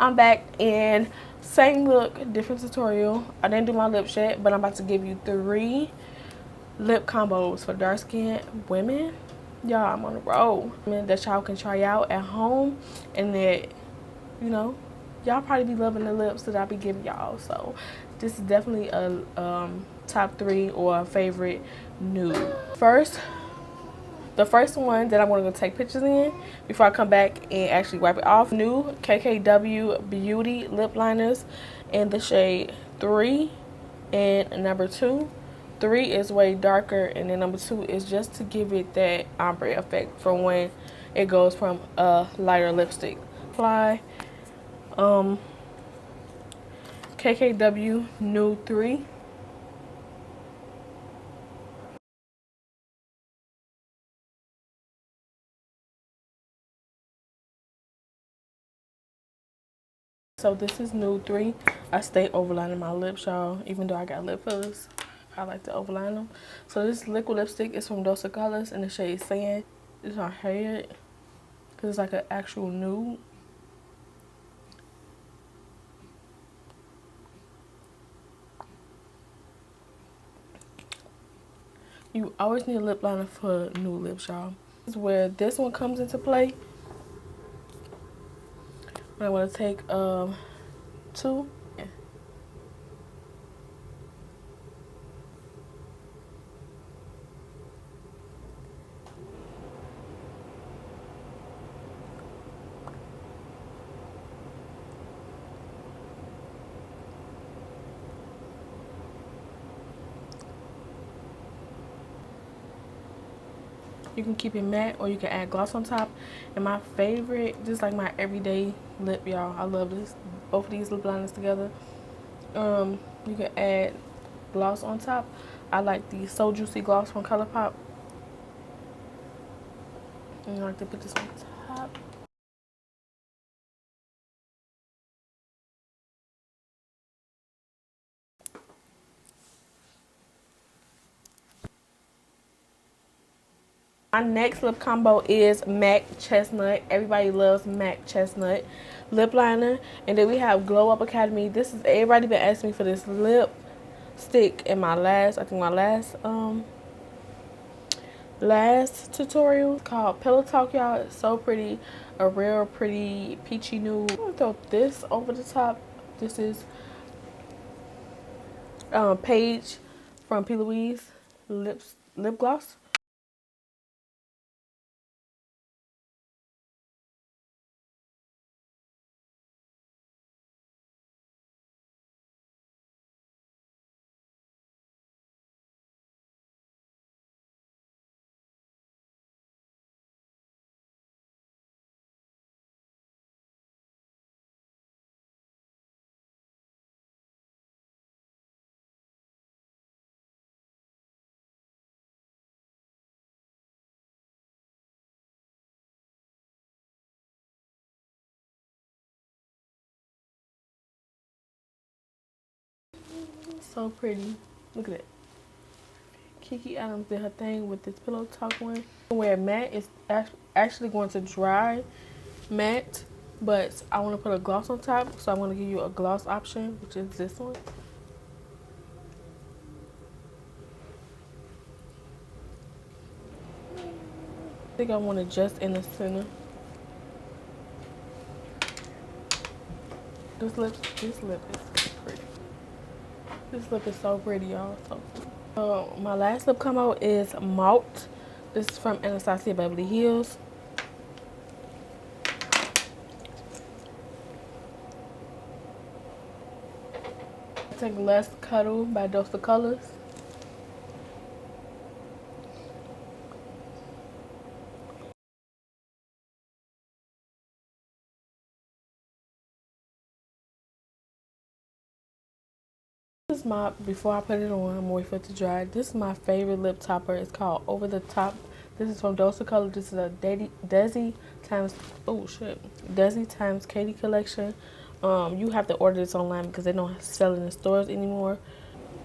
I'm back and same look, different tutorial. I didn't do my lips yet, but I'm about to give you 3 lip combos for dark skinned women. Y'all, I'm on the road. That y'all can try out at home and that, you know, y'all probably be loving the lips that I be giving y'all. So this is definitely a top 3 or a favorite nude. The first one that I'm going to take pictures in before I come back and actually wipe it off. New KKW Beauty Lip Liners in the shade 3 and number 2. 3 is way darker and then number 2 is just to give it that ombre effect for when it goes from a lighter lipstick. Apply KKW Nude 3. So this is Nude 3. I stay overlining my lips, y'all. Even though I got lip fillers, I like to overline them. So this liquid lipstick is from Desi Colors in the shade Sand. It's on head because it's like an actual nude. You always need a lip liner for nude lips, y'all. This is where this one comes into play. I want to take 2. You can keep it matte or you can add gloss on top. And my favorite, just like my everyday lip, y'all. I love this. Both of these lip liners together. You can add gloss on top. I like the So Juicy gloss from Colourpop. And I like to put this on top. My next lip combo is MAC Chestnut. Everybody loves MAC Chestnut lip liner. And then we have Glow Up Academy. This is, everybody been asking me for this lipstick in my last, I think my last tutorial called Pillow Talk, y'all. It's so pretty. A real pretty peachy nude. I'm gonna throw this over the top. This is Paige from Plouise lip gloss. So pretty. Look at it. Kiki Adams did her thing with this Pillow Talk one. Where matte is actually going to dry matte, but I want to put a gloss on top, so I'm going to give you a gloss option, which is this one. I think I want it just in the center. This lip is pretty. This lip is so pretty, y'all. So pretty. My last lip combo is Malt. This is from Anastasia Beverly Hills. Take Less Cuddle by Desi Colors. This is my, before I put it on, I'm waiting for it to dry. This is my favorite lip topper. It's called Over the Top. This is from Desi Colors. This is a Desi times, oh shit, Desi times Kati collection. You have to order this online because they don't sell it in the stores anymore.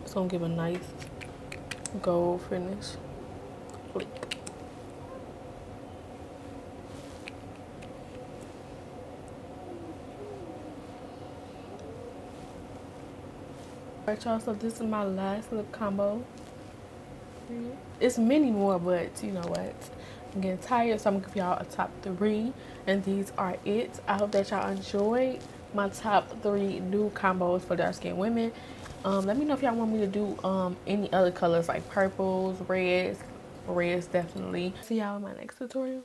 It's gonna give a nice gold finish. Flick. Alright, y'all, so this is my last lip combo. It's many more, but you know what, I'm getting tired, so I'm gonna give y'all a top 3, and these are it. I hope that y'all enjoyed my top 3 nude combos for dark skinned women. Let me know if y'all want me to do any other colors like purples, reds definitely. See y'all in my next tutorial.